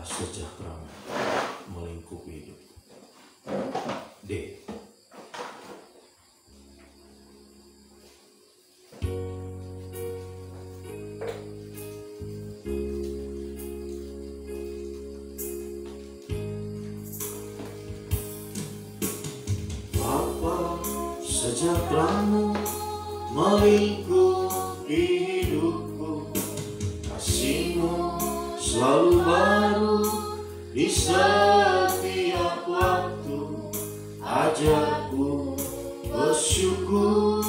sejahtera melingkupi hidup. D. Bapa, sejahtera-Mu melingkupi hidupku, kasih-Mu selalu baru di setiap waktu. Ajarku bersyukur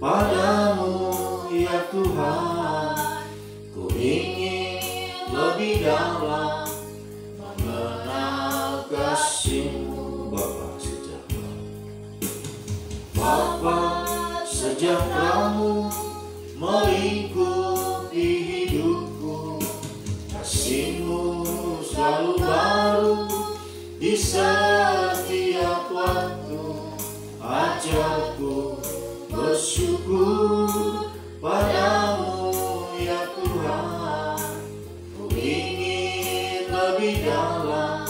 padamu ya Tuhan. Ku ingin lebih dalam mengenal kasih-Mu. Bapa sejahtera-Mu melingkupi hidupku, kasih-Mu selalu baru di setiap waktu. Ajarku bersyukur padamu ya Tuhan. Ku ingin lebih dalam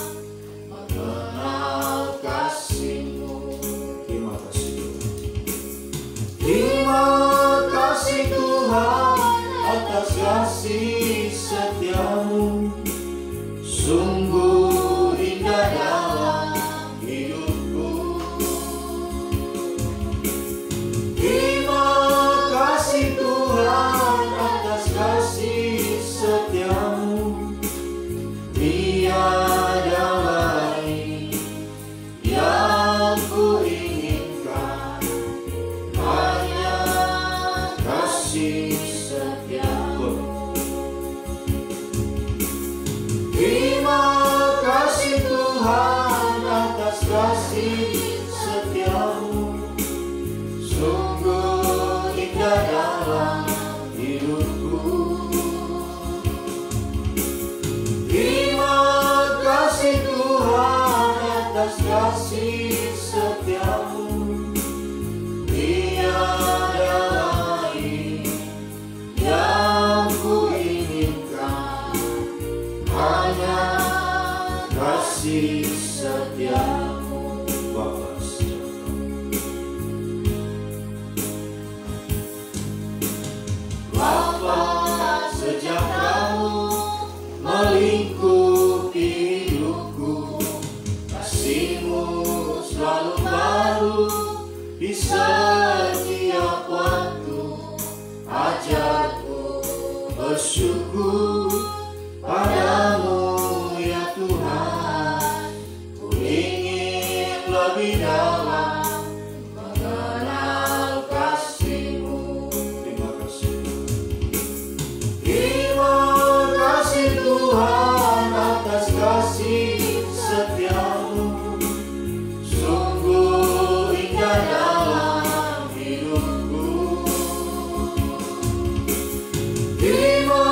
mengenal kasih-Mu. Terima kasih Tuhan. Terima kasih Tuhan atas kasih setia-Mu. Sungguh indah dalam hidupku. Terima kasih Tuhan atas kasih setia-Mu. Tiada lain yang ku inginkan, hanya kasih setia-Mu. Terima kasih Tuhan atas kasih setia-Mu. Sungguh indah dalam hidupku. Terima kasih Tuhan atas kasih setia-Mu. Tiada lain yang ku inginkan, hanya kasih setia-Mu. Bapa sejahtera. Bapa sejahtera-Mu melingkupi hidupku, kasih-Mu selalu baru di setiap waktu. Ajarku bersyukur padamu ya Tuhan. Ku ingin lebih dalam mengenal kasih-Mu. Terima kasih. Terima kasih Tuhan atas kasih setia-Mu. Sungguh indah dalam hidupku. Terima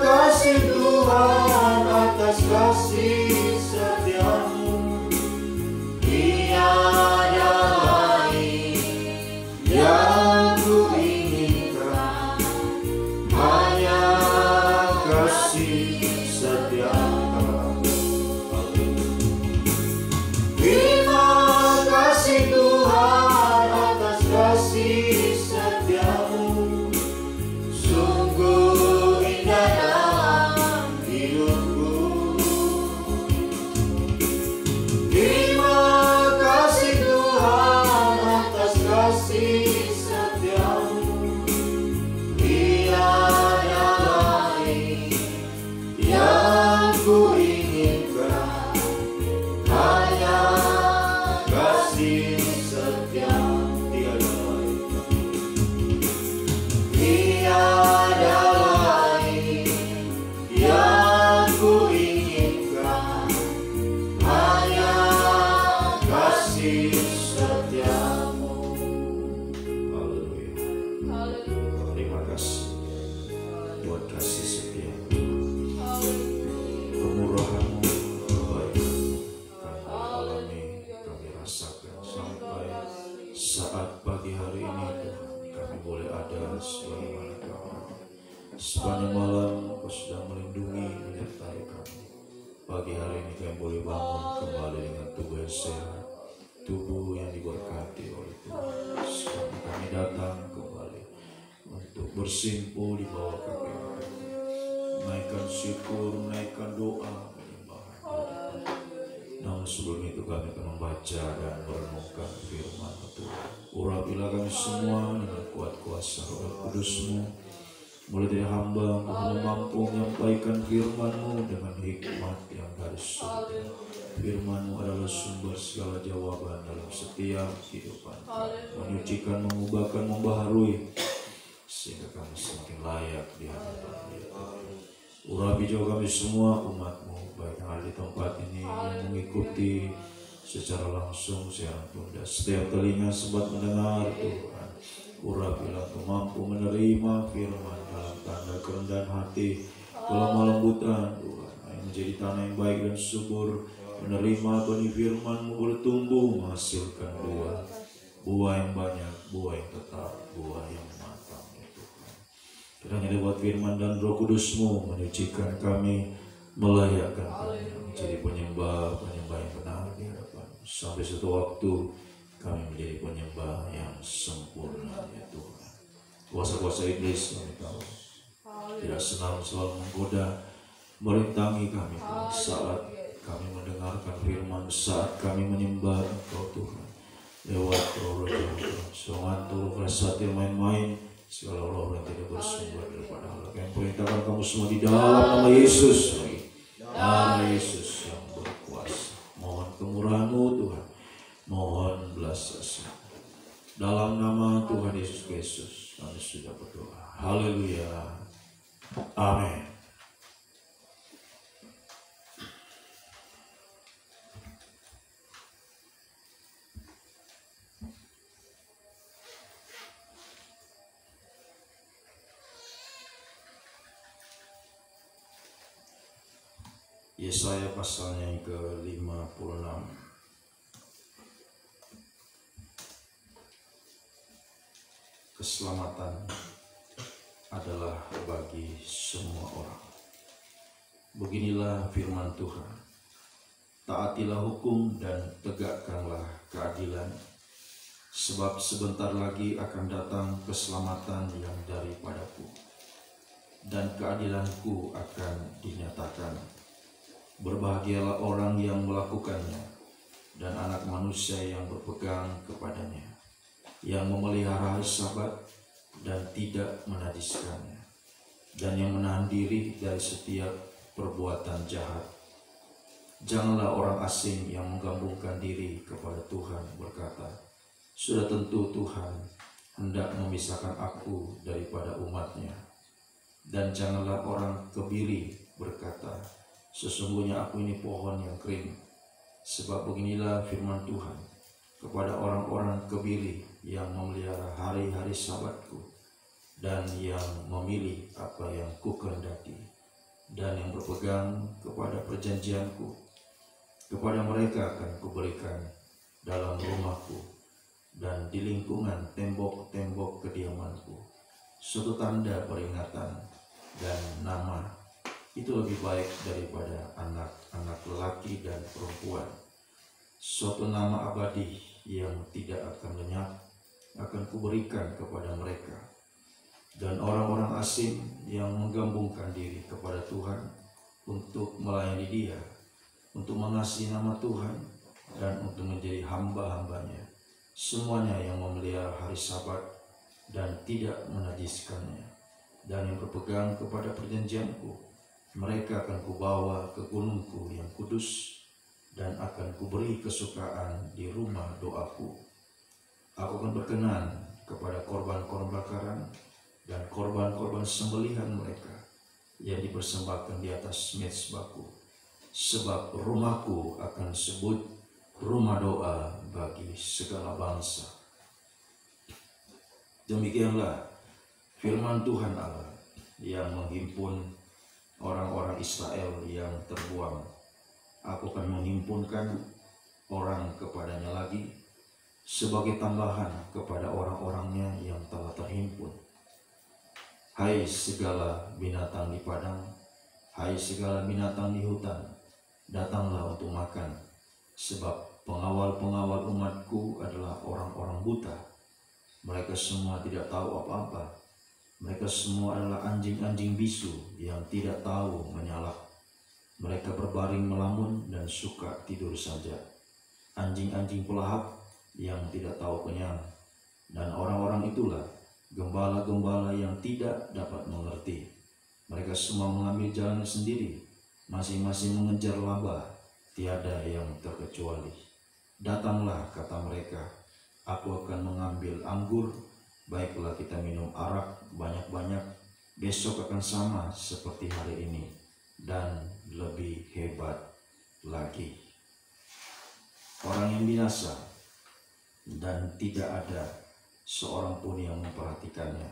kasih Tuhan atas kasih setia-Mu. Tiada lain yang ku inginkan, hanya kasih setia-Mu. Terima kasih Tuhan atas kasih setia-Mu. Sungguh indah dalam hidupku. Terima kasih Tuhan atas kasih setia-Mu. Tiada lain yang ku inginkan, hanya kasih setia-Mu. Tiada lain yang ku inginkan, hanya kasih setia-Mu. Haleluya. Terima kasih buat kasih setia-Mu, kemurahan-Mu, kebaikan-Mu. Kami alami, kami rasakan sampai saat pagi hari ini Tuhan. Kami boleh ada sebagaimana Kau. Sepanjang malam Kau sudah melindungi, menyertai kami. Pagi hari ini kami boleh bangun kembali dengan tubuh yang sehat, tubuh yang diberkati oleh Tuhan. Sekarang kami datang kembali untuk bersimpuh di bawah kaki Tuhan, menaikkan syukur, menaikkan doa, penyembahan. Namun sebelum itu kami akan membaca dan merenungkan firman Tuhan. Urapilah kami semua dengan kuat kuasa Roh Kudus-Mu. Mulai dari hamba mampu menyampaikan firman-Mu dengan hikmat yang dari surga. Firman-Mu adalah sumber segala jawaban dalam setiap kehidupan kami. Menyucikan, mengubahkan, membaharui, sehingga kami semakin layak di hadapan Dia. Urapi juga kami semua umat-Mu, baik yang ada di tempat ini yang mengikuti secara langsung siaran tunda. Setiap telinga sempat mendengar Tuhan. Urapilah Engkau mampu menerima firman dalam tanda kerendahan hati, kelemah lembutan Tuhan, yang menjadi tanah yang baik dan subur, menerima benih firman-Mu bertumbuh, menghasilkan buah yang banyak, buah yang tetap, buah yang matang ya Tuhan. Kiranya lewat firman dan Roh Kudus-Mu menyucikan kami, melayakkan kami menjadi penyembah yang benar di hadapan. Sampai suatu waktu kami menjadi penyembah yang sempurna ya Tuhan. Kuasa-kuasa iblis kami tahu tidak senang, selalu menggoda, merintangi kami Tuhan, saat kami mendengarkan firman, saat kami menyembah Engkau Tuhan lewat roh Tuhan. Songantur rasa main-main, segala roh yang tidak bersumber daripada Allah. Kami perintahkan kamu semua di dalam nama Yesus, nama Yesus yang berkuasa. Mohon kemurahan-Mu Tuhan, mohon belas kasihan. Dalam nama Tuhan Yesus Kristus kami sudah berdoa. Haleluya. Amin. Yesaya pasalnya yang ke-56. Keselamatan adalah bagi semua orang. Beginilah firman Tuhan. Taatilah hukum dan tegakkanlah keadilan, sebab sebentar lagi akan datang keselamatan yang daripadaku, dan keadilanku akan dinyatakan. Berbahagialah orang yang melakukannya, dan anak manusia yang berpegang kepadanya, yang memelihara hari Sabat dan tidak menajiskannya, dan yang menahan diri dari setiap perbuatan jahat. Janganlah orang asing yang menggabungkan diri kepada Tuhan berkata, sudah tentu Tuhan hendak memisahkan aku daripada umatnya. Dan janganlah orang kebiri berkata, sesungguhnya aku ini pohon yang kering. Sebab beginilah firman Tuhan kepada orang-orang kebiri yang memelihara hari-hari Sabatku, dan yang memilih apa yang kukehendaki, dan yang berpegang kepada perjanjianku. Kepada mereka akan kuberikan dalam rumahku dan di lingkungan tembok-tembok kediamanku suatu tanda peringatan dan nama. Itu lebih baik daripada anak-anak lelaki dan perempuan. Suatu nama abadi yang tidak akan lenyap akan kuberikan kepada mereka. Dan orang-orang asing yang menggabungkan diri kepada Tuhan untuk melayani Dia, untuk mengasihi nama Tuhan, dan untuk menjadi hamba-hambanya, semuanya yang memelihara hari Sabat dan tidak menajiskannya, dan yang berpegang kepada perjanjianku, mereka akan kubawa ke gunungku yang kudus, dan akan kuberi kesukaan di rumah doaku. Aku akan berkenan kepada korban-korban bakaran dan korban-korban sembelihan mereka yang dipersembahkan di atas mezbahku, sebab rumahku akan disebut rumah doa bagi segala bangsa. Demikianlah firman Tuhan Allah yang menghimpun orang-orang Israel yang terbuang. Aku akan menghimpunkan orang kepadanya lagi sebagai tambahan kepada orang-orangnya yang telah terhimpun. Hai segala binatang di padang, hai segala binatang di hutan, datanglah untuk makan, sebab pengawal-pengawal umatku adalah orang-orang buta. Mereka semua tidak tahu apa-apa. Mereka semua adalah anjing-anjing bisu yang tidak tahu menyalak. Mereka berbaring melamun dan suka tidur saja. Anjing-anjing pelahap yang tidak tahu kenyang. Dan orang-orang itulah gembala-gembala yang tidak dapat mengerti. Mereka semua mengambil jalannya sendiri, masing-masing mengejar laba, tiada yang terkecuali. Datanglah, kata mereka, aku akan mengambil anggur, baiklah kita minum arak banyak-banyak, besok akan sama seperti hari ini, dan lebih hebat lagi. Orang yang binasa dan tidak ada seorang pun yang memperhatikannya.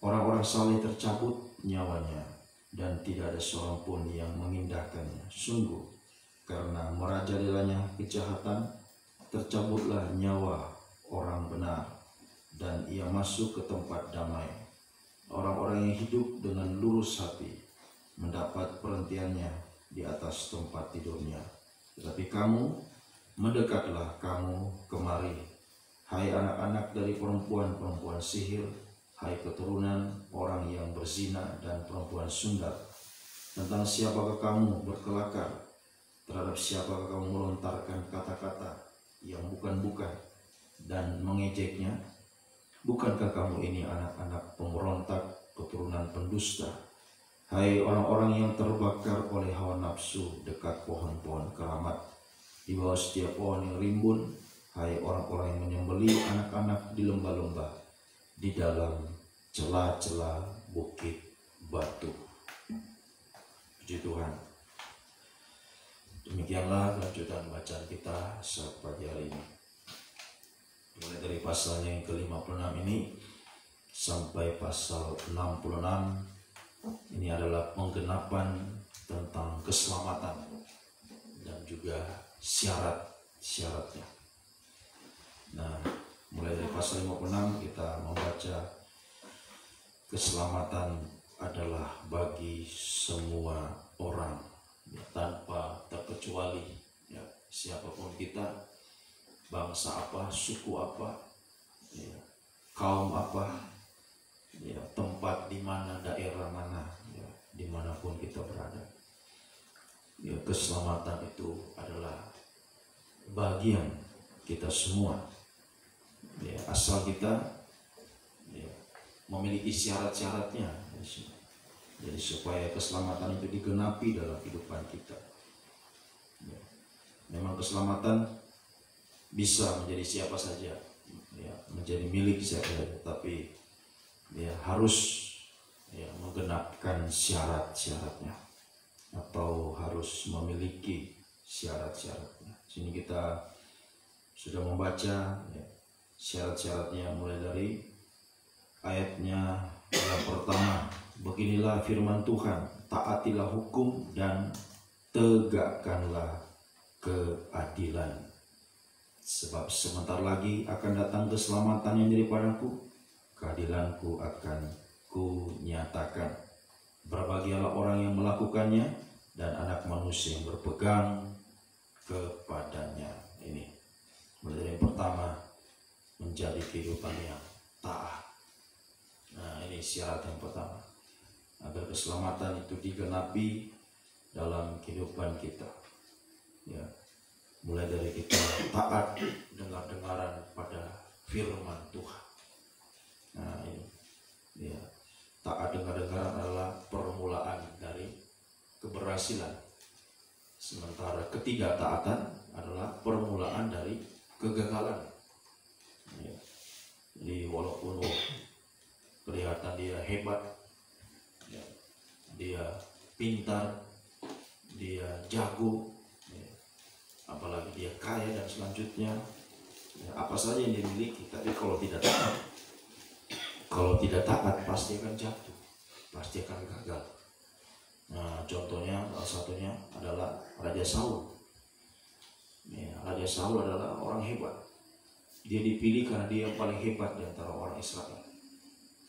Orang-orang saleh tercabut nyawanya dan tidak ada seorang pun yang mengindahkannya. Sungguh, karena merajalelanya kejahatan, tercabutlah nyawa orang benar dan ia masuk ke tempat damai. Orang-orang yang hidup dengan lurus hati mendapat perhentiannya di atas tempat tidurnya. Tetapi kamu, mendekatlah kamu kemari, hai anak-anak dari perempuan-perempuan sihir, hai keturunan orang yang berzina dan perempuan sundal. Tentang siapakah kamu berkelakar? Terhadap siapakah kamu melontarkan kata-kata yang bukan-bukan dan mengejeknya? Bukankah kamu ini anak-anak pemberontak, keturunan pendusta? Hai orang-orang yang terbakar oleh hawa nafsu dekat pohon-pohon keramat, di bawah setiap pohon yang rimbun, hai orang-orang yang menyembelih anak-anak di lembah-lembah, di dalam celah-celah bukit batu. Puji Tuhan. Demikianlah lanjutan bacaan kita saat pagi hari ini. Mulai dari pasalnya yang ke-56 ini sampai pasal 66, ini adalah penggenapan tentang keselamatan dan juga syarat-syaratnya. Nah, mulai dari pasal 56 kita membaca keselamatan adalah bagi semua orang, ya, tanpa terkecuali, ya, siapapun kita, bangsa apa, suku apa, ya, kaum apa, ya, tempat di mana, daerah mana, ya, dimanapun kita berada, ya, keselamatan itu adalah bagian kita semua, ya, asal kita, ya, memiliki syarat-syaratnya. Jadi supaya keselamatan itu digenapi dalam kehidupan kita. Ya, memang keselamatan bisa menjadi siapa saja, ya, menjadi milik siapa saja, tapi ya harus, ya, menggenapkan syarat-syaratnya atau harus memiliki syarat-syaratnya. Sini kita sudah membaca, ya, syarat-syaratnya mulai dari ayatnya yang pertama. Beginilah firman Tuhan, taatilah hukum dan tegakkanlah keadilan. Sebab sebentar lagi akan datang keselamatan yang daripadaku, keadilanku akan kunyatakan. Berbahagialah orang yang melakukannya dan anak manusia yang berpegang kepadanya. Ini mulai yang pertama, menjadi kehidupan yang taat. Nah, ini syarat yang pertama, agar keselamatan itu digenapi dalam kehidupan kita, ya, mulai dari kita taat dengar-dengaran pada firman Tuhan. Nah, ini, ya, taat dengar-dengaran adalah permulaan dari keberhasilan, sementara ketidaktaatan adalah permulaan dari kegagalan. Ya. Jadi walaupun kelihatan dia hebat, ya, dia pintar, dia jago, ya, apalagi dia kaya dan selanjutnya, ya, apa saja yang dia miliki, tapi kalau tidak taat pasti akan jatuh, pasti akan gagal. Nah, contohnya salah satunya adalah Raja Saul. Ya, Raja Saul adalah orang hebat. Dia dipilih karena dia yang paling hebat di antara orang Israel.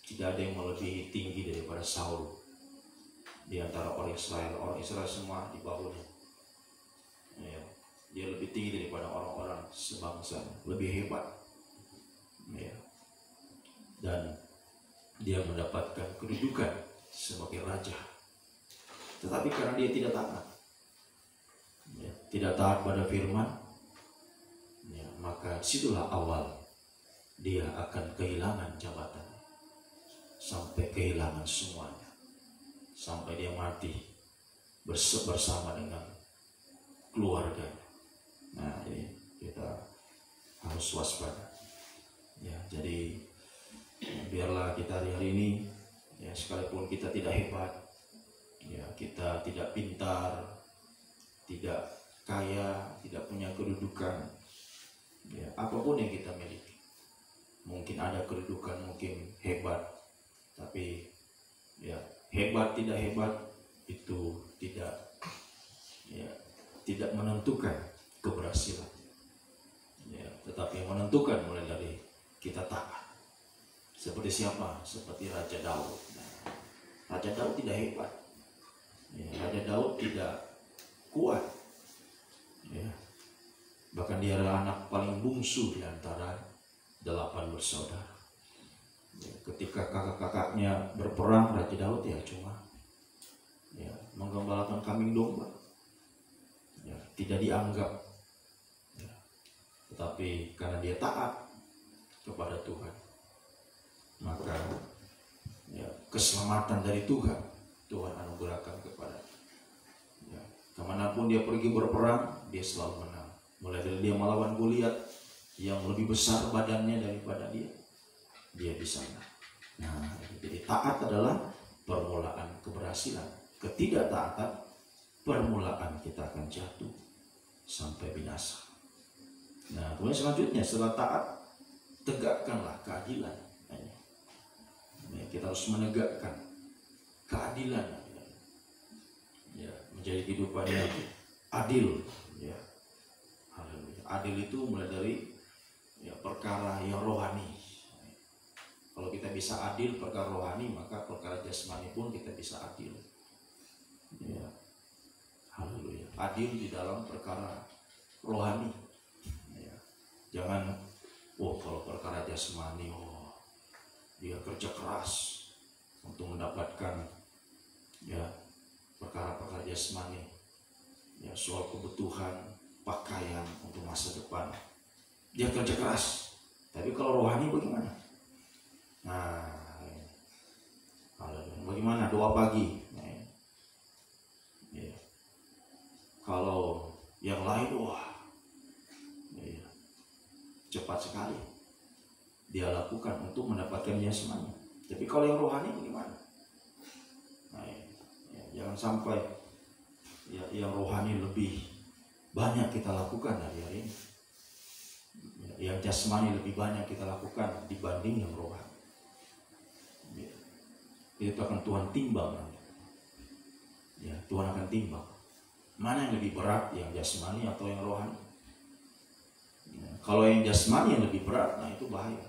Tidak ada yang melebihi tinggi daripada Saul. di antara orang Israel semua di bawahnya. Ya, dia lebih tinggi daripada orang-orang sebangsa, lebih hebat. Ya. Dan dia mendapatkan kedudukan sebagai raja. Tetapi karena dia tidak taat, ya, tidak taat pada firman, ya, maka situlah awal dia akan kehilangan jabatan, sampai kehilangan semuanya, sampai dia mati bersama dengan keluarganya. Nah, ini kita harus waspada. Ya, jadi biarlah kita hari ini, ya, sekalipun kita tidak hebat, ya, kita tidak pintar, tidak kaya, tidak punya kedudukan, ya, apapun yang kita miliki, mungkin ada kedudukan, mungkin hebat, tapi ya hebat tidak hebat itu tidak menentukan keberhasilan, ya, tetapi yang menentukan mulai dari kita taat. Seperti siapa? Seperti Raja Daud. Nah, Raja Daud tidak hebat, ya, Raja Daud tidak kuat, ya. Bahkan dia adalah anak paling bungsu di antara 8 bersaudara. Ya, ketika kakak-kakaknya berperang, Raja Daud ya cuma, ya, menggembalakan kambing domba, ya, tidak dianggap, ya. Tetapi karena dia taat kepada Tuhan, maka, ya, keselamatan dari Tuhan anugerahkan kepada, ya, kemanapun dia pergi berperang, dia selalu menang. Mulai dari dia melawan Goliat yang lebih besar badannya daripada dia bisa menang. Nah, jadi taat adalah permulaan keberhasilan. Ketidaktaatan, permulaan kita akan jatuh sampai binasa. Nah, kemudian selanjutnya setelah taat, tegakkanlah keadilan. Ya, kita harus menegakkan keadilan, ya, menjadi kehidupan yang adil, ya. Haleluya. Adil itu mulai dari, ya, perkara yang rohani. Kalau kita bisa adil perkara rohani, maka perkara jasmani pun kita bisa adil, ya. Haleluya. Adil di dalam perkara rohani, ya. Jangan, kalau perkara jasmani, dia kerja keras untuk mendapatkan, ya, perkara-perkara jasmani, ya, soal kebutuhan pakaian untuk masa depan, dia kerja keras. Tapi kalau rohani bagaimana? Nah, bagaimana doa pagi? Ya. Kalau yang lain, ya, cepat sekali dia lakukan untuk mendapatkan jasmani. Tapi kalau yang rohani bagaimana? Nah, ya, jangan sampai, ya, yang rohani lebih banyak kita lakukan hari ini, ya, yang jasmani lebih banyak kita lakukan dibanding yang rohani. Ya, itu akan Tuhan timbang nanti. Ya, Tuhan akan timbang mana yang lebih berat, yang jasmani atau yang rohani. Ya, kalau yang jasmani yang lebih berat, nah itu bahaya.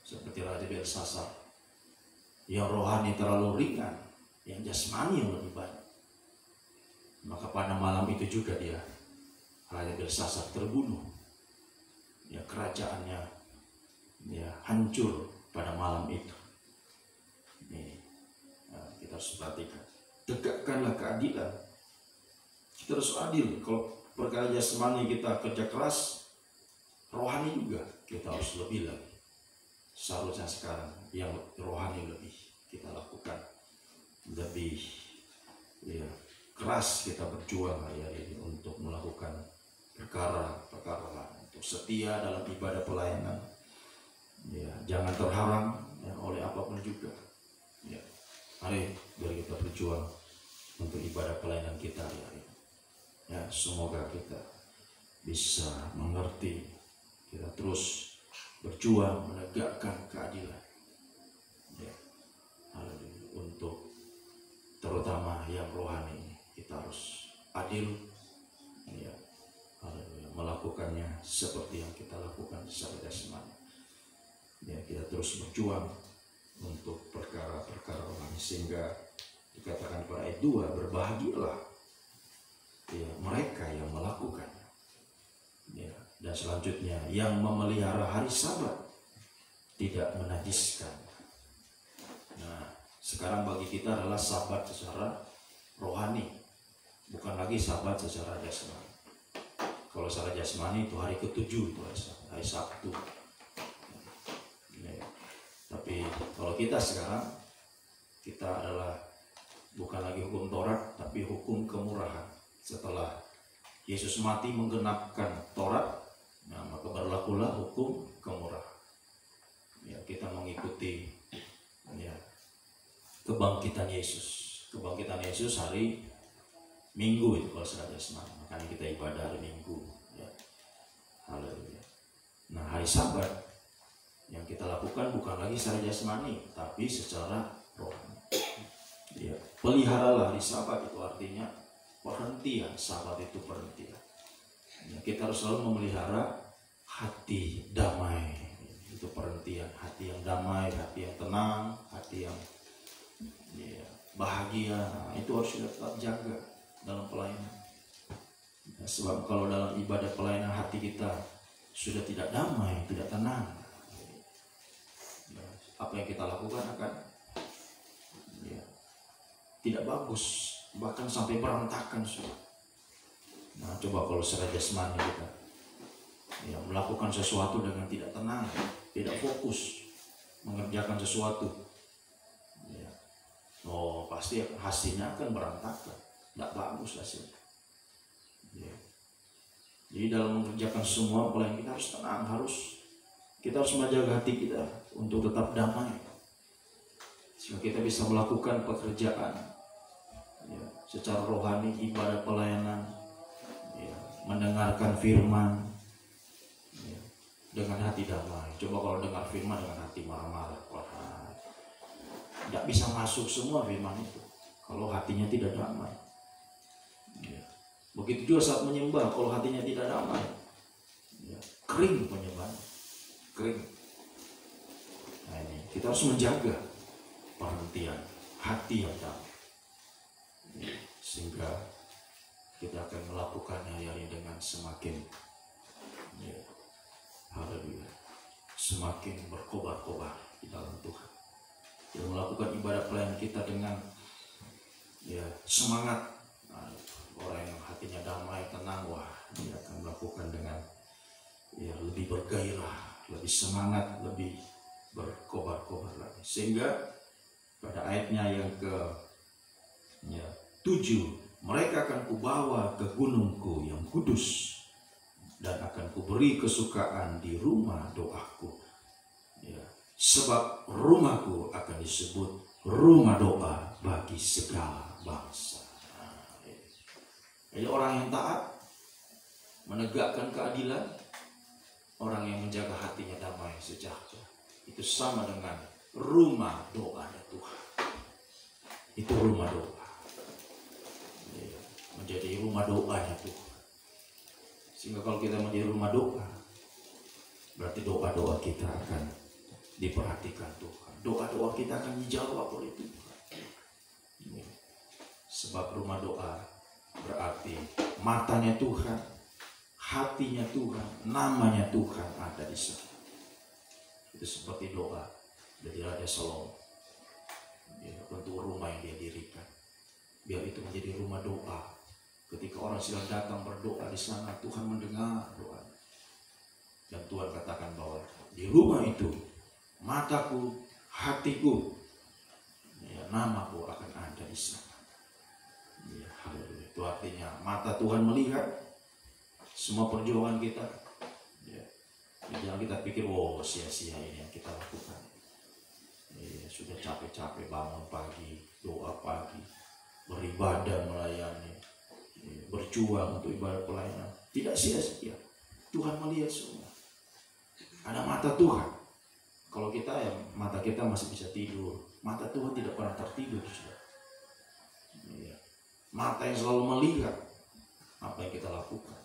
Seperti Raja Belsasar, yang rohani terlalu ringan, yang jasmani yang lebih banyak. Maka pada malam itu juga Raja Belsasar terbunuh. Ya, kerajaannya, ya, hancur pada malam itu. Ini, nah, kita harus perhatikan. Tegakkanlah keadilan. Kita harus adil. Kalau perkara jasmani kita kerja keras, rohani juga kita harus lebih lagi. Seharusnya sekarang yang rohani lebih kita lakukan, lebih, ya, keras kita berjuang hari ini untuk melakukan perkara-perkara, untuk setia dalam ibadah pelayanan, ya, jangan terhalang, ya, oleh apapun juga, ya. Mari kita berjuang untuk ibadah pelayanan kita hari ini, ya. Semoga kita bisa mengerti, kita terus berjuang menegakkan keadilan, ya. Haleluya. Untuk terutama yang rohani kita harus adil, ya. Haleluya. Melakukannya seperti yang kita lakukan secara jasmani, ya. Kita terus berjuang untuk perkara-perkara rohani sehingga Dikatakan pada ayat 2, berbahagialah ya, mereka yang melakukannya. Ya, dan selanjutnya, yang memelihara hari Sabat tidak menajiskan. Nah, sekarang bagi kita adalah Sabat secara rohani, bukan lagi Sabat secara jasmani. Kalau secara jasmani itu hari ke-7 itu hari Sabtu. Ya. Tapi kalau kita sekarang, kita adalah bukan lagi hukum Taurat, tapi hukum kemurahan. Setelah Yesus mati menggenapkan Taurat, nah, maka berlakulah hukum kemurahan. Ya, kita mengikuti ya, kebangkitan Yesus. Kebangkitan Yesus hari Minggu itu kalau secara jasmani. Makanya kita ibadah hari Minggu. Ya. Haleluya. Nah, hari Sabat yang kita lakukan bukan lagi secara jasmani, tapi secara rohani. Ya. Peliharalah hari Sabat, itu artinya perhentian. Sabat itu perhentian. Ya, kita harus selalu memelihara hati damai. Itu perhentian, hati yang damai, hati yang tenang, hati yang ya, bahagia. Nah, itu harus kita tetap jaga dalam pelayanan. Ya, sebab kalau dalam ibadah pelayanan hati kita sudah tidak damai, tidak tenang, ya, apa yang kita lakukan akan ya, tidak bagus, bahkan sampai berantakan sudah. Nah, coba kalau secara jasmani kita ya, melakukan sesuatu dengan tidak tenang, tidak fokus mengerjakan sesuatu, ya, oh pasti hasilnya akan berantakan, tidak bagus hasilnya. Ya. Jadi dalam mengerjakan semua pelayanan kita harus tenang, kita harus menjaga hati kita untuk tetap damai, sehingga kita bisa melakukan pekerjaan ya, secara rohani, ibadah pelayanan, ya, mendengarkan firman ya, dengan hati damai. Coba kalau dengar firman dengan hati marah-marah, tidak bisa masuk semua firman itu kalau hatinya tidak damai. Ya. Begitu juga saat menyembah, kalau hatinya tidak damai, ya, kering penyembahan, kering. Nah, ini kita harus menjaga perhentian hati yang damai, ya, sehingga kita akan melakukannya hari dengan semakin ya, haleluya, semakin berkobar-kobar di dalam Tuhan. Kita melakukan ibadah pelayanan kita dengan ya, semangat. Nah, orang yang hatinya damai, tenang, wah, dia akan melakukan dengan ya, lebih bergairah, lebih semangat, lebih berkobar-kobar lagi. Sehingga pada ayatnya yang ke-7, mereka akan kubawa ke gunungku yang kudus dan akan kuberi kesukaan di rumah doaku. Ya, sebab rumahku akan disebut rumah doa bagi segala bangsa. Jadi orang yang taat, menegakkan keadilan, orang yang menjaga hatinya damai, sejahtera, itu sama dengan rumah doanya Tuhan. Itu rumah doa. Ya, menjadi rumah doanya Tuhan. Sehingga kalau kita menjadi rumah doa, berarti doa-doa kita akan diperhatikan Tuhan. Doa-doa kita akan dijawab oleh Tuhan. Ya. Sebab rumah doa berarti matanya Tuhan, hatinya Tuhan, namanya Tuhan ada di sana. Itu seperti doa dari Raja Salomo ya, untuk rumah yang dia dirikan, biar itu menjadi rumah doa. Ketika orang sedang datang berdoa di sana, Tuhan mendengar doa. Dan Tuhan katakan bahwa di rumah itu mataku, hatiku, ya, namaku akan ada di sana. Ya, haleluya. Itu artinya mata Tuhan melihat semua perjuangan kita. Ya. Jangan kita pikir, oh sia-sia ini yang kita lakukan. Ya, sudah capek-capek bangun pagi, doa pagi, beribadah melayani, ya, berjuang untuk ibadah pelayanan. Tidak sia-sia. Tuhan melihat semua. Ada mata Tuhan. Kalau kita ya mata kita masih bisa tidur, mata Tuhan tidak pernah tertidur. Ya. Mata yang selalu melihat apa yang kita lakukan.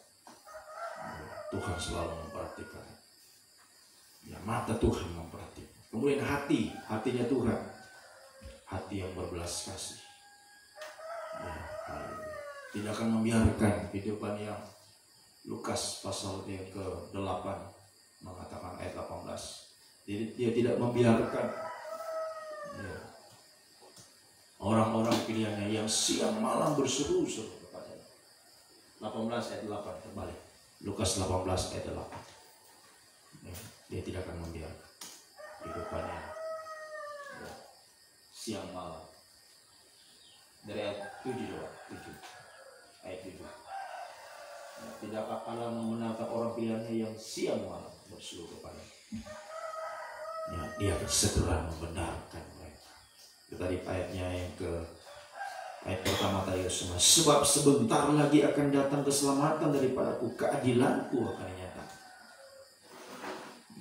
Tuhan selalu memperhatikan. Ya, mata Tuhan memperhatikan. Kemudian hatinya Tuhan, hati yang berbelas kasih. Ya, tidak akan membiarkan kehidupan yang Lukas pasal yang ke-8 mengatakan ayat 18. Jadi dia tidak membiarkan ya, orang-orang pilihannya yang siang malam berseru-seru kepadanya. 18 ayat 8 kembali. Lukas 18 ayat 8. Ya, dia tidak akan membiarkan kehidupannya ya, siang malam. Dari ayat 7 ayat 7. Ya, tidakkah Allah membenarkan orang pilihannya yang siang malam berseru kepada ya, dia segera membenarkan mereka. Itu tadi ayatnya yang ke ayat pertama tadi semua. Sebab sebentar lagi akan datang keselamatan daripadaku, keadilanku akan dinyatakan.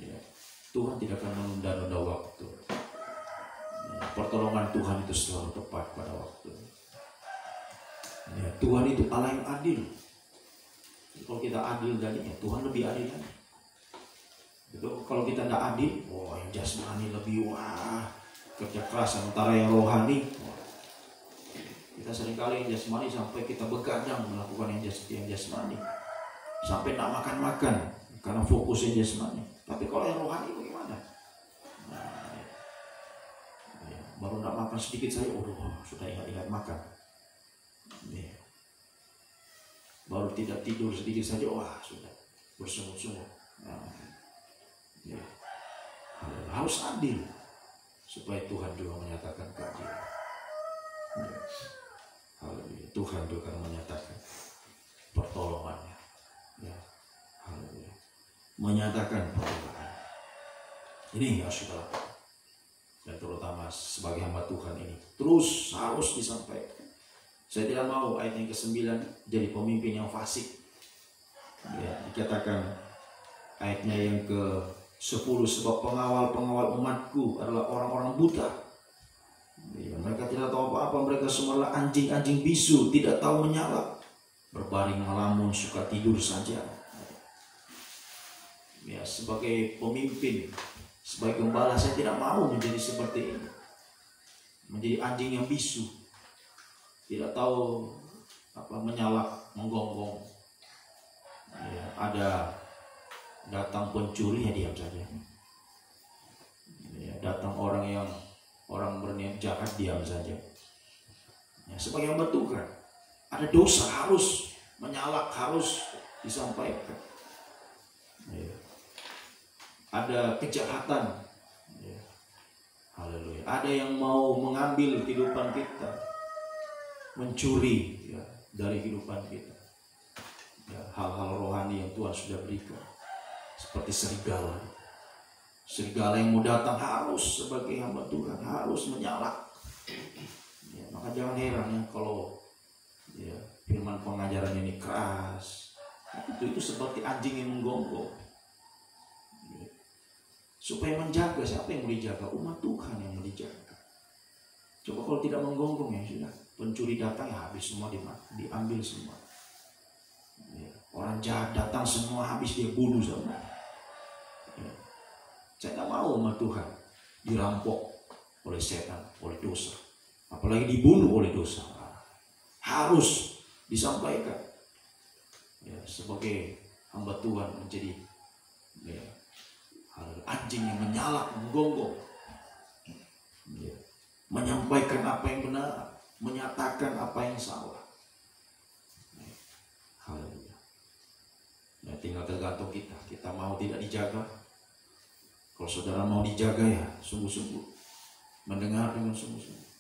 Ya, Tuhan tidak akan menunda-nunda waktu. Ya, pertolongan Tuhan itu selalu tepat pada waktu. Ya, Tuhan itu Allah yang adil. Kalau kita adil darinya, Tuhan lebih adil lagi. Kalau kita tidak adil, yang jasmani lebih kerja keras, sementara yang rohani, kita seringkali yang jasmani sampai kita begadang melakukan yang jasmani, sampai tidak makan karena fokusnya jasmani. Tapi kalau yang rohani bagaimana? Baru tidak makan sedikit saja, sudah ingat makan. Baru tidak tidur sedikit saja, sudah bersungut-sungut. Ya. Harus adil supaya Tuhan juga menyatakan keadilan. Ya. Tuhan juga menyatakan pertolongannya. Ya. Menyatakan pertolongan. Ini harus kita lakukan. Dan terutama sebagai hamba Tuhan ini terus harus disampaikan. Saya tidak mau ayat yang ke-9 jadi pemimpin yang fasik. Ya, dikatakan ayatnya yang ke-10, sebab pengawal-pengawal umatku adalah orang-orang buta. Ya, mereka tidak tahu apa-apa, mereka semua adalah anjing-anjing bisu, tidak tahu menyala, berbaring melamun, suka tidur saja. Ya, sebagai pemimpin, sebagai gembala, saya tidak mau menjadi seperti ini, menjadi anjing yang bisu. Tidak tahu menyalak, menggonggong. Ya, ada datang pencuri ya diam saja. Ya, datang orang berniat jahat diam saja. Ya, sebagai hamba Tuhan, ada dosa harus menyalak, harus disampaikan. Ya. Ada kejahatan. Ya. Haleluya. Ada yang mau mengambil kehidupan kita, mencuri ya, dari kehidupan kita ya, hal-hal rohani yang Tuhan sudah berikan, seperti serigala yang mau datang harus sebagai hamba Tuhan harus menyalak ya, maka jangan heran ya kalau ya, firman pengajaran ini keras, itu seperti anjing yang menggonggong ya, supaya menjaga. Siapa yang mau dijaga? Umat Tuhan yang mau dijaga. Coba kalau tidak menggonggong ya sudah, pencuri datang ya habis semua, diambil semua. Ya, orang jahat datang semua habis, dia bunuh semua. Ya. Saya tidak mau umat Tuhan dirampok oleh setan, oleh dosa, apalagi dibunuh oleh dosa. Harus disampaikan. Ya, sebagai hamba Tuhan menjadi ya, anjing yang menyalak, menggonggong. Ya. Menyampaikan apa yang benar, menyatakan apa yang salah. Haleluya. Ya, tinggal tergantung kita mau tidak dijaga. Kalau saudara mau dijaga ya sungguh-sungguh, mendengar dengan sungguh-sungguh.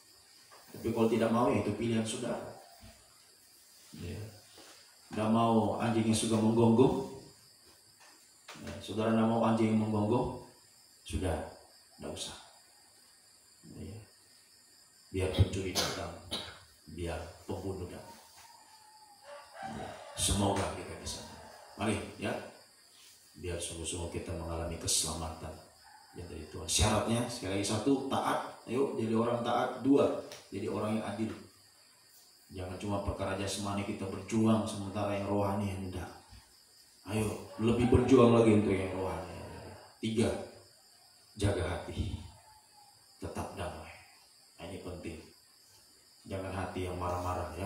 Tapi kalau tidak mau ya itu pilihan saudara. Ya. Tidak mau anjing yang suka menggonggong. Ya, saudara tidak mau anjing yang menggonggong, sudah tidak usah. Ya. Biar pencuri datang, biar pembunuh datang. Ya, semoga kita bisa. Mari ya, biar sungguh-sungguh kita mengalami keselamatan yang dari Tuhan. Syaratnya sekali lagi, 1, taat. Ayo jadi orang taat. 2, jadi orang yang adil. Jangan cuma perkara jasmani kita berjuang sementara yang rohani hendak. Ayo lebih berjuang lagi untuk yang rohani. 3, jaga hati, tetap damai. Ini penting. Jangan hati yang marah-marah ya.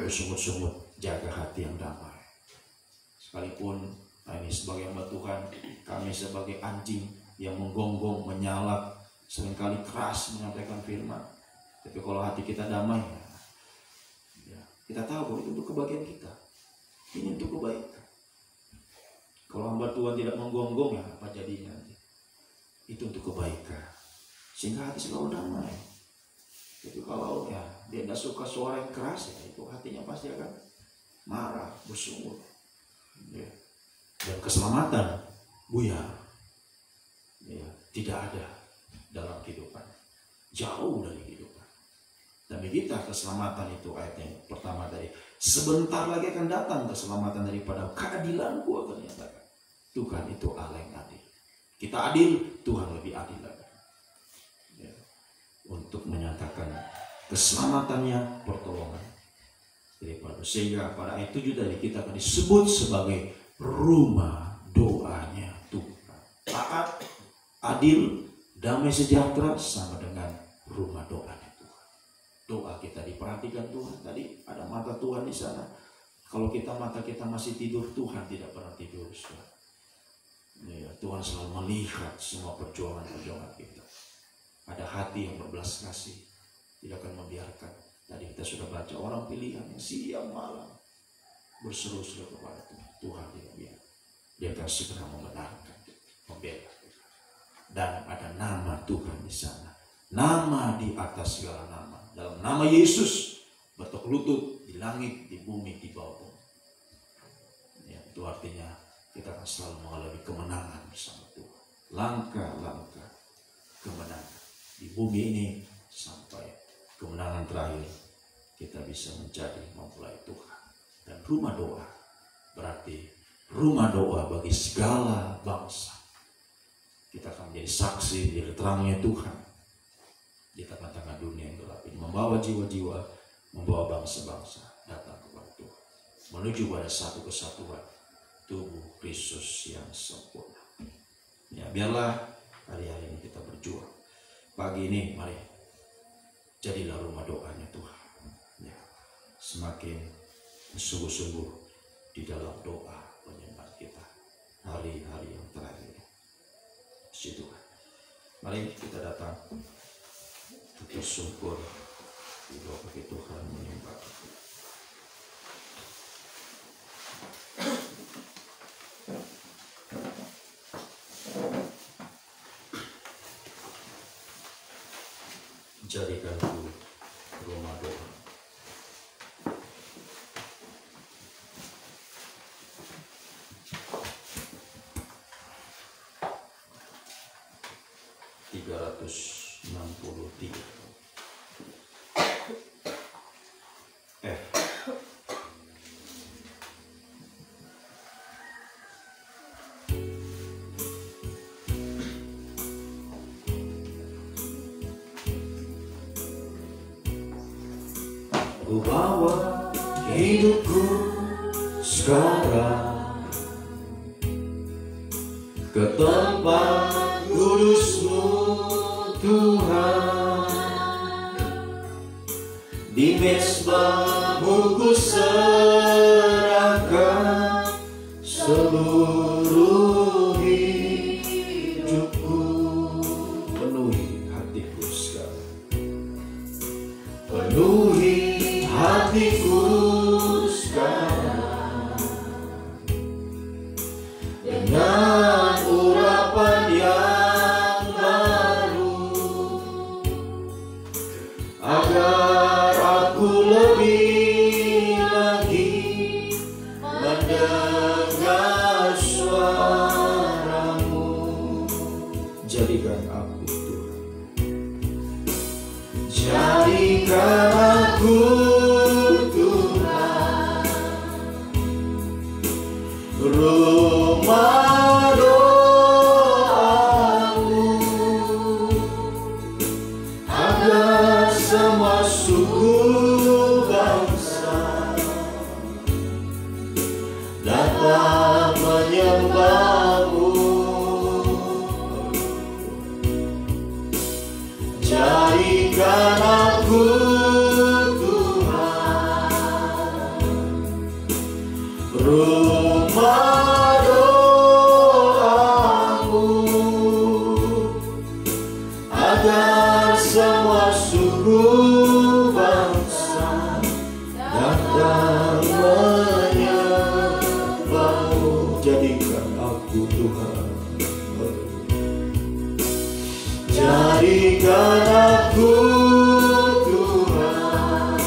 bersungut-sungut jaga hati yang damai. Sekalipun ini sebagai hamba Tuhan, kami sebagai anjing yang menggonggong, menyalak, seringkali keras menyampaikan firman. Tapi kalau hati kita damai, ya, kita tahu bahwa itu untuk kebahagiaan kita. Ini untuk kebaikan. Kalau hamba Tuhan tidak menggonggong, ya apa jadinya nanti? Itu untuk kebaikan. Sehingga hati selalu damai. Tapi kalau ya dia tidak suka suara yang keras, ya itu hatinya pasti akan marah, bersungut. Ya. Dan keselamatan buyar. Ya, tidak ada dalam kehidupan. Jauh dari kehidupan. Dan kita keselamatan itu ayat yang pertama tadi. Sebentar lagi akan datang keselamatan daripada keadilanku akan nyatakan. Tuhan itu Allah yang adil. Kita adil, Tuhan lebih adil lagi. Ya. Untuk menyatakan keselamatannya, pertolongan daripada. Sehingga pada ayat 7 tadi kita akan disebut sebagai rumah doanya Tuhan. Taat, adil, damai sejahtera sama dengan rumah doanya Tuhan. Doa kita diperhatikan Tuhan. Tadi ada mata Tuhan di sana. Kalau mata kita masih tidur, Tuhan tidak pernah tidur. Ya, Tuhan selalu melihat semua perjuangan-perjuangan kita. Ada hati yang berbelas kasih, tidak akan membiarkan. Tadi kita sudah baca orang pilihan yang siang malam berseru-seru kepada Tuhan. Tuhan tidak biar. Dia akan segera membenarkan, membela. Dan ada nama Tuhan di sana. Nama di atas segala nama. Dalam nama Yesus bertekuk lutut di langit, di bumi, di bawah bumi. Ya, itu artinya kita akan selalu mengalami kemenangan bersama Tuhan. Langkah-langkah kemenangan di bumi ini sampai kemenangan terakhir kita bisa menjadi mempelai Tuhan. Dan rumah doa berarti rumah doa bagi segala bangsa. Kita akan menjadi saksi di terangnya Tuhan di tengah-tengah dunia yang gelap ini, membawa jiwa-jiwa, membawa bangsa-bangsa datang kepada Tuhan, menuju pada satu kesatuan tubuh Kristus yang sempurna. Ya, biarlah hari-hari ini kita berjuang. Pagi ini mari jadilah rumah doanya Tuhan. Ya, semakin sungguh-sungguh di dalam doa penyembahan kita hari-hari yang terakhir. Situ. Mari kita datang bersyukur berdoa bagi Tuhan, menyembah. Jadikanku rumah doa. Ku bawa hidupku sekarang ke tempat kudus-Mu Tuhan. Di mezbah-Mu ku serahkan seluruh hidupku. Penuhi hatiku sekarang, penuhi hatiku sekarang dengan urapan yang baru, agar aku lebih lagi mendengar suara-Mu. Jadikan aku Tuhan, jadikan aku rumah doa-Mu, agar semua suku bangsa datang menyembah-Mu. Jadikan aku Tuhan, rumah doamu, agar semua suku bangsa datang menyembahmu. Jadikan aku Tuhan, jadikan aku Tuhan,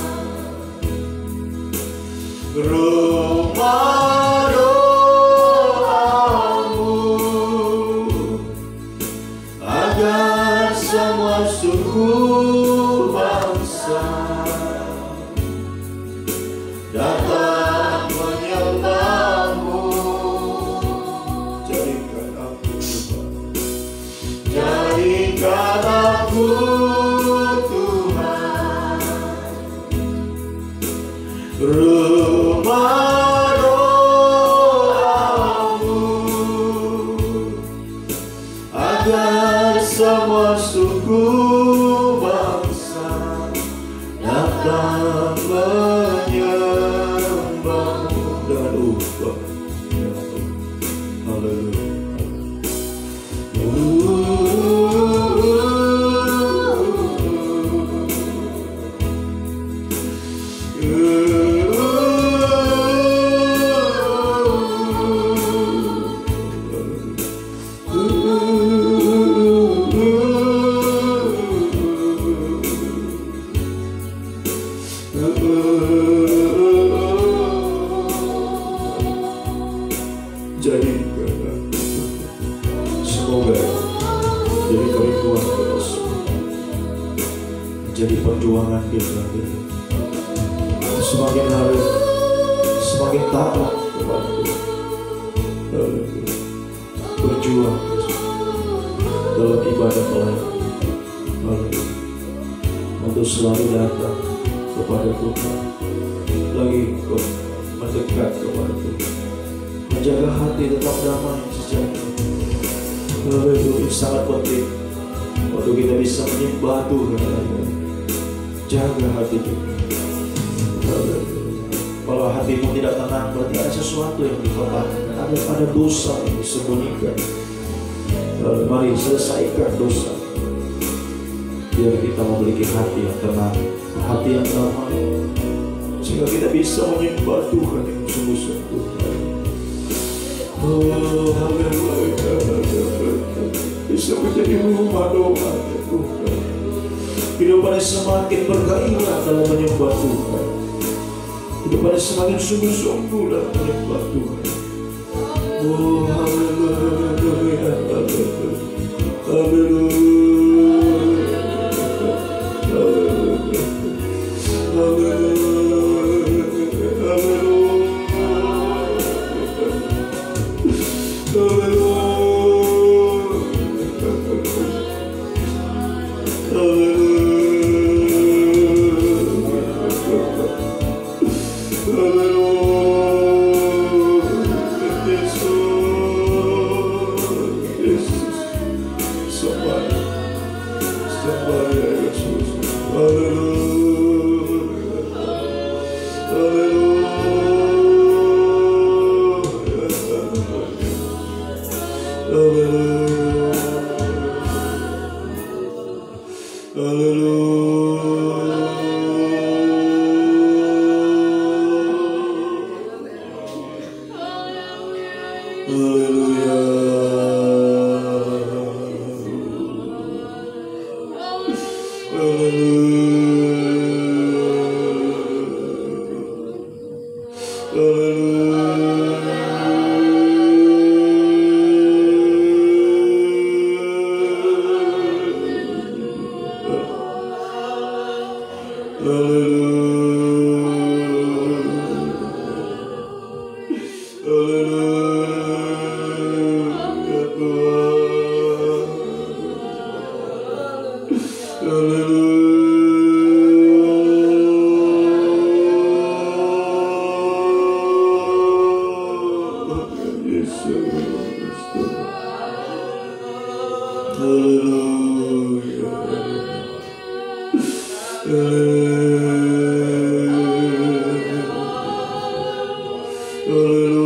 rumah doamu, agar semua suku bangsa datang menyembahmu. Jadikan aku Tuhan, jadikan aku Tuhan, rumah doamu, agar semua suku bangsa datang menyembahmu. Dengan upah, haleluya. Jadikan semoga jadi kerinduan kita semua, menjadi perjuangan kita. Semakin hari semakin taat kepada Tuhan, berjuang dalam ibadah pelayanan, untuk selalu datang kepada Tuhan, lagi mendekat kepada Tuhan, menjaga hati tetap damai sejahtera. Haleluya, sangat penting untuk kita bisa menyembah Tuhan. Jaga hati kita. Kalau hatimu tidak tenang, berarti ada sesuatu yang dikorbankan, ada dosa yang disembunyikan. Mari selesaikan dosa, biar kita memiliki hati yang tenang, hati yang damai, sehingga kita bisa menyembah Tuhan yang sungguh-sungguh. Oh, haleluya, bisa menjadi rumah doa ya Tuhan. Hidupannya semakin bergairah dalam menyembah Tuhan. Hidupannya semakin sungguh-sungguh dalam menyembah Tuhan. Oh, haleluya, haleluya, Hallelujah.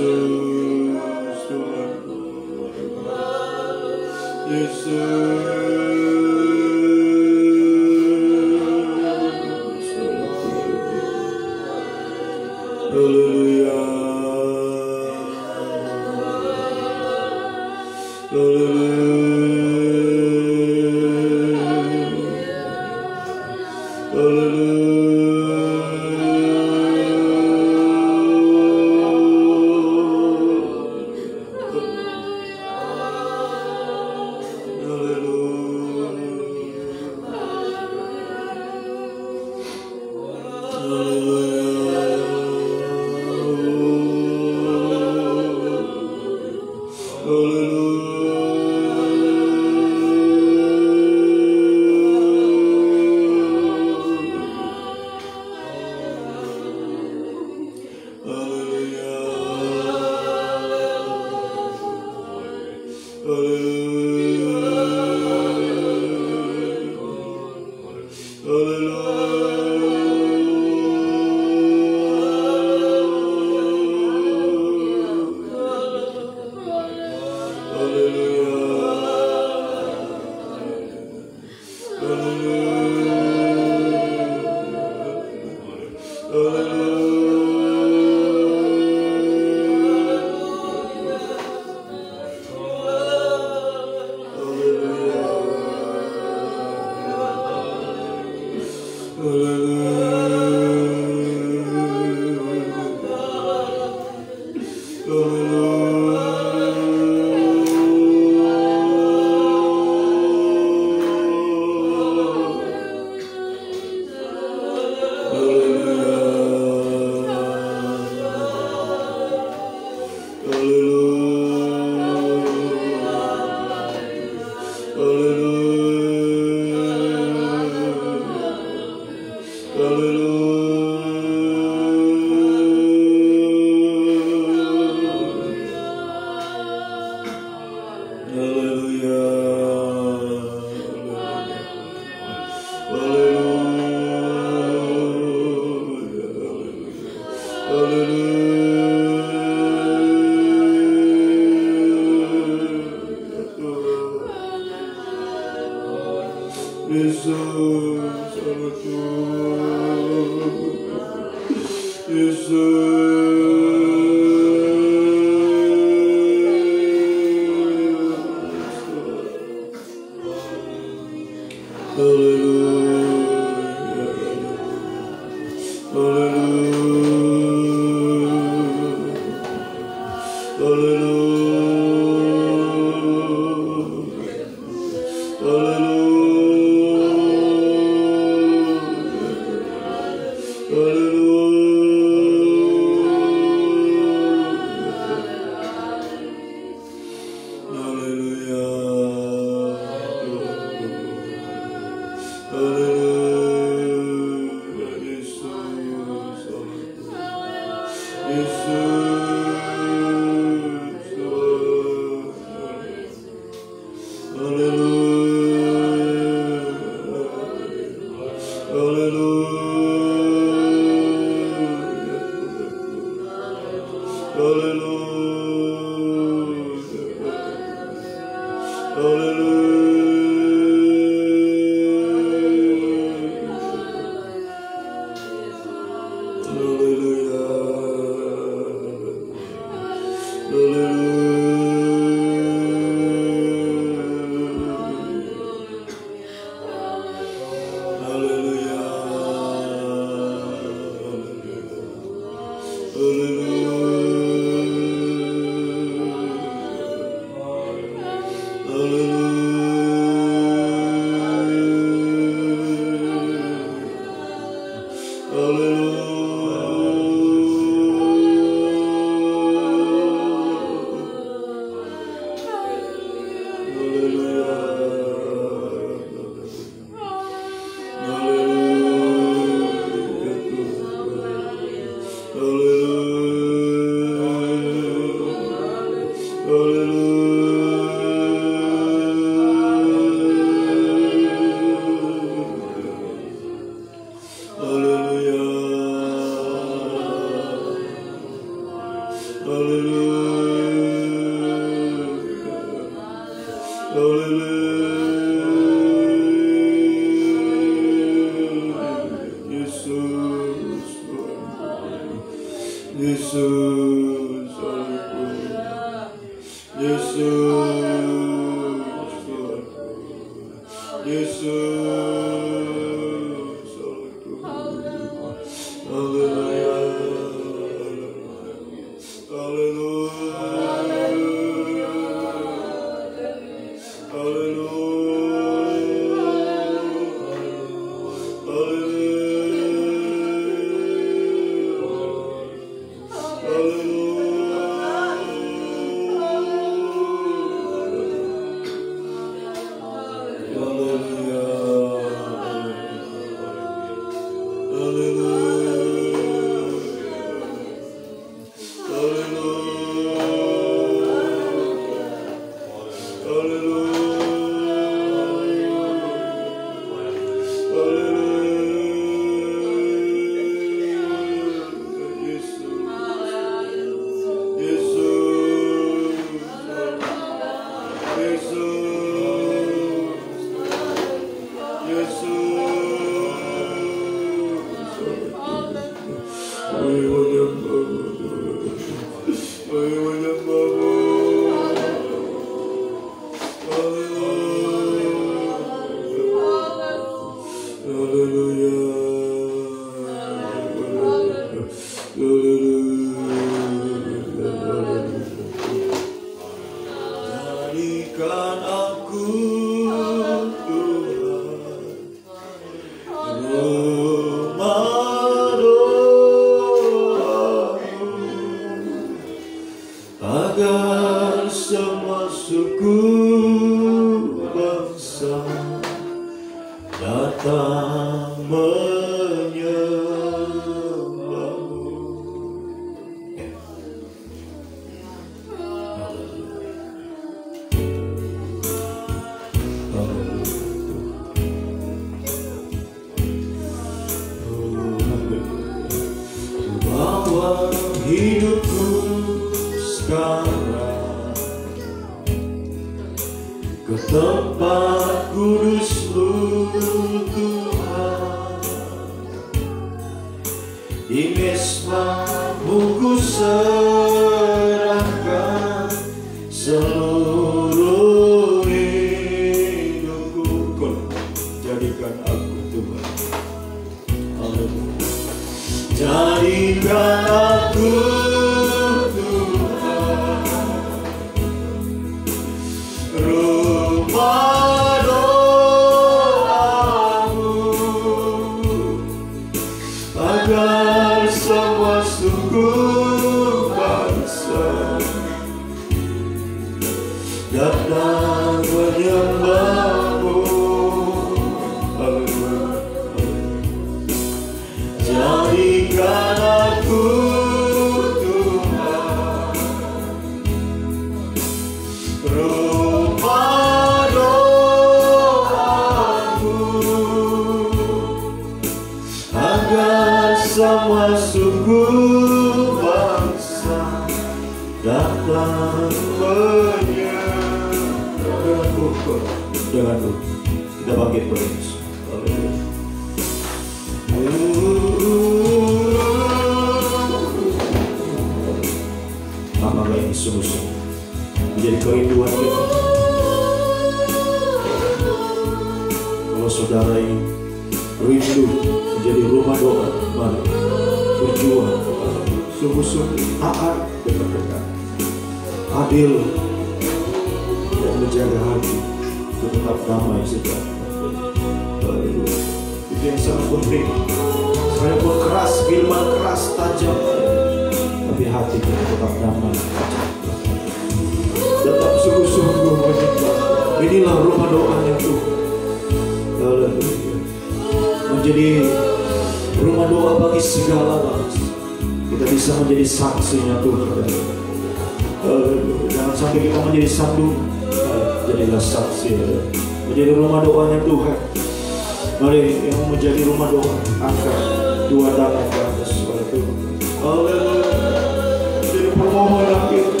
permohonan kita,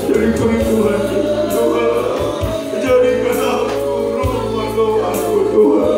jadi kerinduan kita. Tuhan, jadikan aku rumah doaku Tuhan.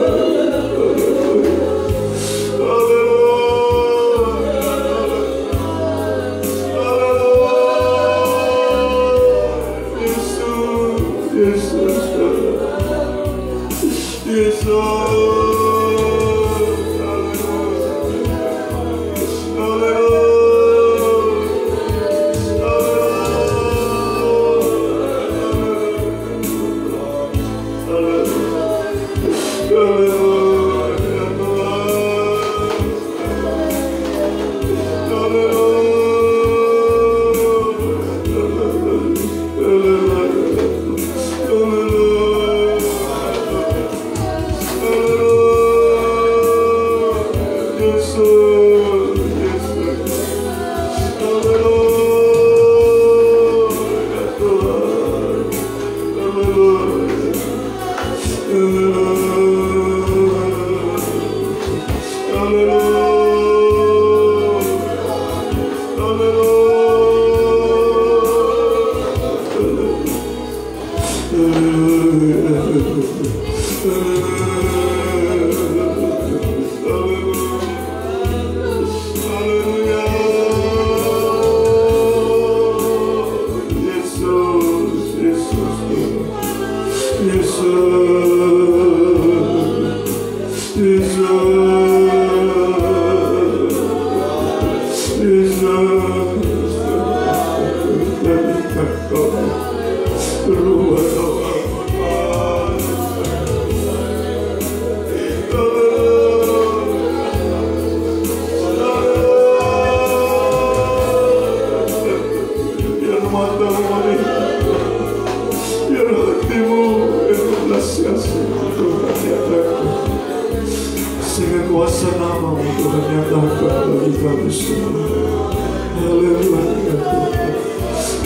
Sehingga kuasa nama-Mu Tuhan nyatakan bagi kami semua. Haleluya Tuhan.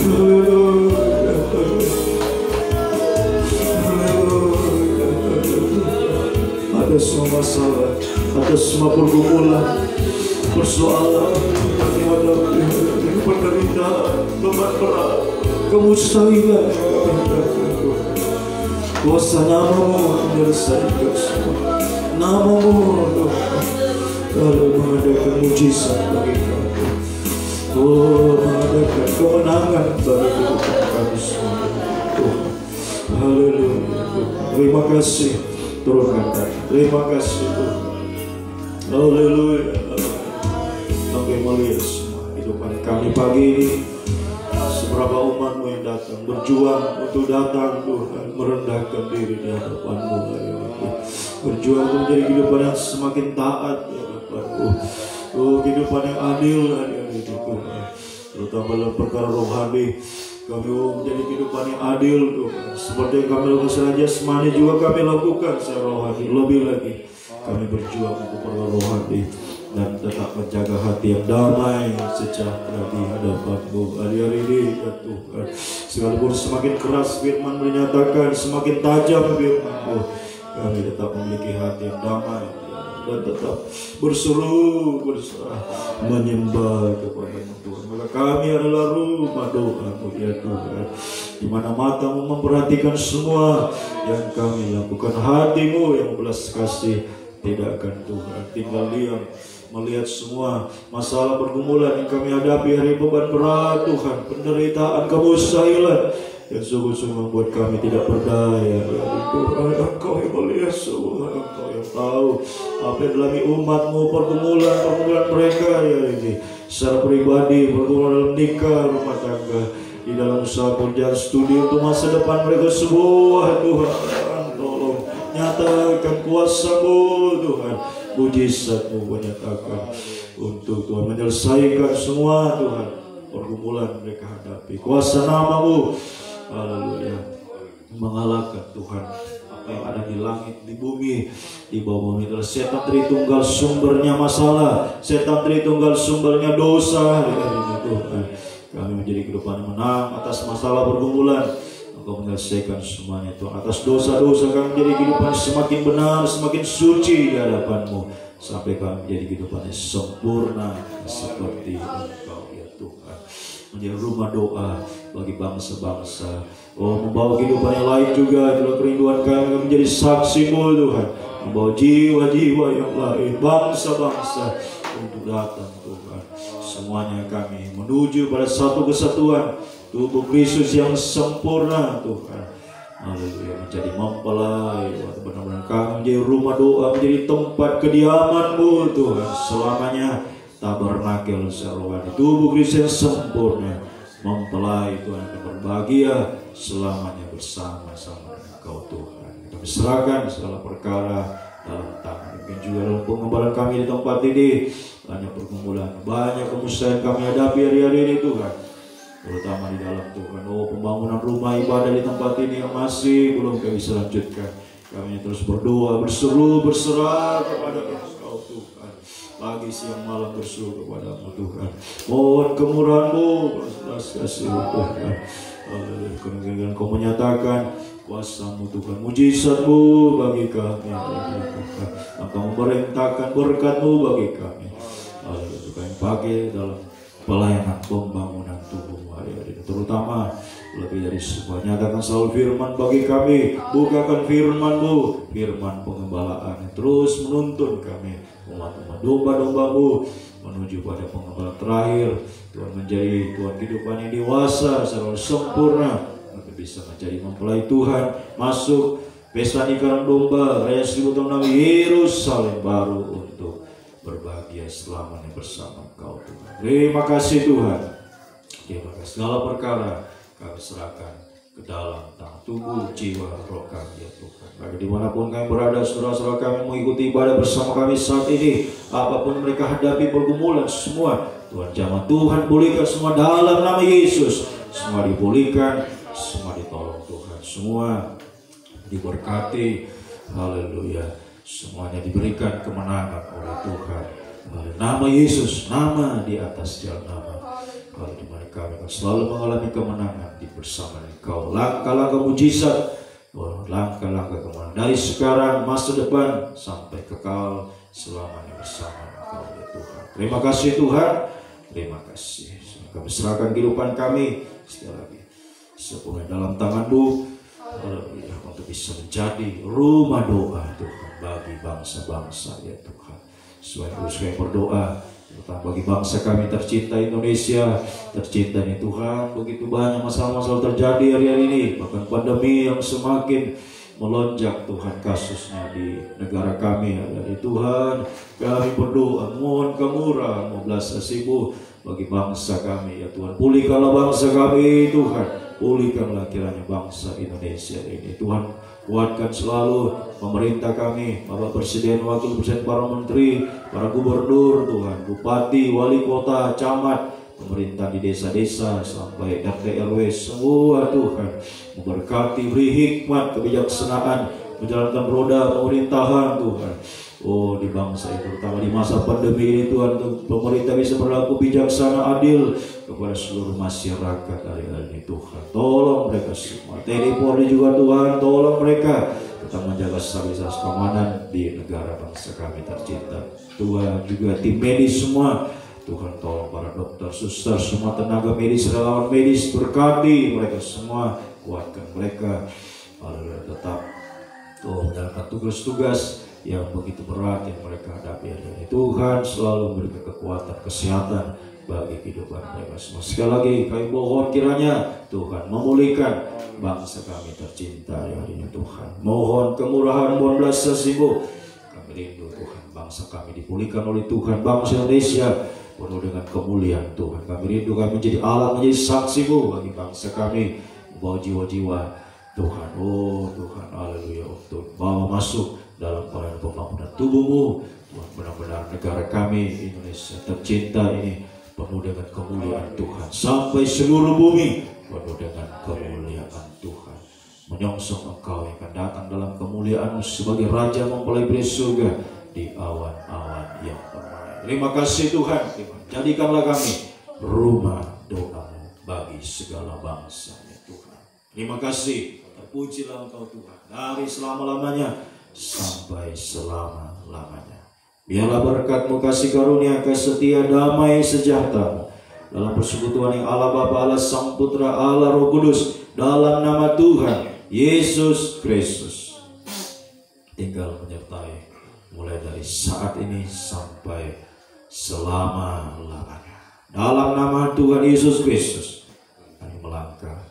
Haleluya Tuhan. Haleluya Tuhan. Ada semua masalah, ada semua pergumulan, persoalan yang dihadapi, penderitaan, beban berat, kemustahilan. Kuasa nama-Mu menyelesaikan semua. Nama-Mu lalu mengadakan mujizat bagi kami. Oh, mengadakan kemenangan bagi kehidupan kami semua. Haleluya. Terima kasih turunkan kami. Terima kasih Tuhan. Haleluya. Kami melihat semua kehidupan kami pagi ini. Seberapa umat-Mu yang datang berjuang untuk datang Tuhan, merendahkan diri di hadapan-Mu hari ini. Berjuang untuk menjadi kehidupan yang semakin taat di hadapan-Mu. Oh, kehidupan yang adil hari ini Tuhan. Terutama dalam perkara rohani, kami menjadi kehidupan yang adil Tuhan. Seperti yang kami lakukan secara jasmani juga kami lakukan secara rohani. Lebih lagi kami berjuang untuk perkara rohani dan tetap menjaga hati yang damai sejahtera di hadapan-Mu hari-hari ini ya Tuhan. Sekalipun semakin keras firman menyatakan, semakin tajam firman-Mu, kami tetap memiliki hati yang damai dan tetap berseru berserah menyembah kepada-Mu Tuhan. Maka kami adalah rumah doa-Mu ya Tuhan, di mana mata-Mu memperhatikan semua yang kami lakukan. Hati-Mu yang belas kasih tidak akan Tuhan tinggal diam melihat semua masalah pergumulan yang kami hadapi hari, beban berat Tuhan, penderitaan, kemustahilan yang sungguh-sungguh membuat kami tidak berdaya. Ya Tuhan, Engkau yang melihat semua, Engkau yang tahu apa yang dalam umat-Mu, pergumulan mereka ya ini, secara pribadi, pergumulan dalam nikah, rumah tangga, di dalam usaha pekerjaan, studi, untuk masa depan mereka semua. Tuhan, tolong nyatakan kuasa-Mu Tuhan, mujizat-Mu menyatakan untuk Tuhan menyelesaikan semua Tuhan pergumulan mereka hadapi. Kuasa nama-Mu, haleluya, mengalahkan Tuhan apa yang ada di langit, di bumi, di bawah bumi. Setan Tritunggal sumbernya masalah, setan Tritunggal sumbernya dosa hari ini Tuhan. Kami menjadi kehidupan yang menang atas masalah pergumulan. Engkau menyelesaikan semuanya Tuhan. Atas dosa-dosa kami menjadi kehidupan semakin benar, semakin suci di hadapan-Mu, sampai kami menjadi kehidupan yang sempurna seperti Engkau ya Tuhan. menjadi rumah doa bagi bangsa-bangsa. Oh, membawa kehidupan yang lain juga. Itulah kerinduan kami menjadi saksi-Mu Tuhan, membawa jiwa-jiwa yang lain, bangsa-bangsa untuk datang Tuhan. Semuanya kami menuju pada satu kesatuan tubuh Kristus yang sempurna Tuhan. Haleluya, menjadi mempelai benar-benar kami menjadi rumah doa, menjadi tempat kediaman-Mu Tuhan selamanya. Tabernakel Sarwani tubuh Kristus yang sempurna, mempelai Tuhan yang berbahagia selamanya bersama-sama dengan Kau Tuhan. Kami serahkan segala perkara dalam tangan, mungkin juga dalam pengembalaan kami di tempat ini. Banyak pergumulan, banyak kemustahilan kami hadapi hari-hari ini Tuhan, terutama di dalam Tuhan. Oh, pembangunan rumah ibadah di tempat ini yang masih belum kami bisa lanjutkan. Kami terus berdoa, berseru, berserah kepada Engkau Tuhan. Pagi, siang, malam berseru kepada-Mu Tuhan. Mohon kemurahan-Mu, belas kasih-Mu Tuhan. Dengan Kau menyatakan kuasa-Mu Tuhan, mujizat-Mu bagi kami Tuhan. Engkau memerintahkan berkat-Mu bagi kami. Kami pakai dalam pelayanan pembangunan tubuh-Mu hari-hari, terutama lebih dari semua. Nyatakan selalu firman bagi kami, bukakan firman-Mu, firman pengembalaan yang terus menuntun kami umat-umat domba-domba-Mu menuju pada pengembalaan terakhir. Tuhan menjadi Tuhan kehidupan yang dewasa secara sempurna, untuk bisa menjadi mempelai Tuhan, masuk pesta nikahan domba Raya 1000 tahun Nabi Yerusalem baru untuk berbahagia selamanya bersama Kau Tuhan. Terima kasih Tuhan. Terima kasih. Segala perkara kami serahkan ke dalam tangan tubuh, jiwa, roh kami ya Tuhan. Bagi dimanapun kami berada, saudara-saudara kami mengikuti ibadah bersama kami saat ini, apapun mereka hadapi pergumulan semua, Tuhan jamah Tuhan pulihkan semua dalam nama Yesus. Semua dipulihkan, semua ditolong Tuhan, semua diberkati. Haleluya. Semuanya diberikan kemenangan oleh Tuhan. Nama Yesus, nama di atas jalan nama. Kalau di mana kami akan selalu mengalami kemenangan di bersama Engkau. Langkah-langkah mujizat, langkah-langkah kemenangan dari sekarang, masa depan sampai kekal selamanya bersama Engkau ya Tuhan. Terima kasih Tuhan. Terima kasih. Kami serahkan kehidupan kami sekali lagi sepenuhnya dalam tangan-Mu. Untuk bisa menjadi rumah doa Tuhan bagi bangsa-bangsa ya Tuhan. Sesuai terus kami berdoa terutama bagi bangsa kami tercinta Indonesia, tercinta ini Tuhan. Begitu banyak masalah-masalah terjadi hari-hari ini, bahkan pandemi yang semakin melonjak Tuhan kasusnya di negara kami hari-hari Tuhan. Kami berdoa mohon kemurahan, belas kasih-Mu bagi bangsa kami ya Tuhan. Pulihkanlah bangsa kami Tuhan. Pulihkanlah kiranya bangsa Indonesia ini Tuhan. Kuatkan selalu pemerintah kami, Bapak Presiden, Wakil Presiden, para menteri, para gubernur Tuhan, bupati, wali kota, camat, pemerintah di desa-desa sampai RT RW semua Tuhan. Memberkati, beri hikmat, kebijaksanaan menjalankan roda pemerintahan Tuhan. Oh, di bangsa itu terutama di masa pandemi ini Tuhan, pemerintah bisa berlaku bijaksana, adil kepada seluruh masyarakat hari-hari ini Tuhan. Tolong mereka semua, TNI Polri juga Tuhan, tolong mereka tetap menjaga stabilitas keamanan di negara bangsa kami tercinta. Tuhan juga tim medis semua Tuhan, tolong para dokter, suster, semua tenaga medis, relawan medis, berkati mereka semua, kuatkan mereka agar tetap menjalankan tugas-tugas yang begitu berat yang mereka hadapi hari ini. Tuhan selalu memberikan kekuatan, kesehatan bagi kehidupan mereka semua. Sekali lagi kami mohon kiranya Tuhan memulihkan bangsa kami tercinta hari ini Tuhan. Mohon kemurahan, mohon belas kasih-Mu. Kami rindu Tuhan bangsa kami dipulihkan oleh Tuhan. Bangsa Indonesia penuh dengan kemuliaan Tuhan. Kami rindu kami menjadi alat, menjadi saksi-Mu bagi bangsa kami, membawa jiwa-jiwa Tuhan. Oh Tuhan, haleluya, untuk bawa masuk dalam pelayanan pembangunan tubuh-Mu Tuhan. Benar-benar negara kami Indonesia tercinta ini penuh dengan kemuliaan Tuhan, sampai seluruh bumi penuh dengan kemuliaan Tuhan. Menyongsong Engkau yang akan datang dalam kemuliaan-Mu sebagai Raja mempelai beri surga di awan-awan yang permai. Terima kasih Tuhan. Jadikanlah kami rumah doa-Mu bagi segala bangsa ya Tuhan. Terima kasih. Terpujilah Engkau Tuhan dari selama-lamanya sampai selama-lamanya. Biarlah berkat-Mu, kasih karunia, kesetia, damai, sejahtera dalam persekutuan yang Allah Bapa, Allah Sang Putra, Allah Roh Kudus, dalam nama Tuhan Yesus Kristus tinggal menyertai mulai dari saat ini sampai selama-lamanya. Dalam nama Tuhan Yesus Kristus kami melangkah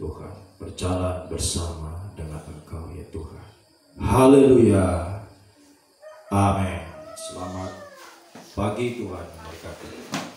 Tuhan, berjalan bersama dengan Engkau ya Tuhan. Haleluya. Amin. Selamat pagi, Tuhan memberkati.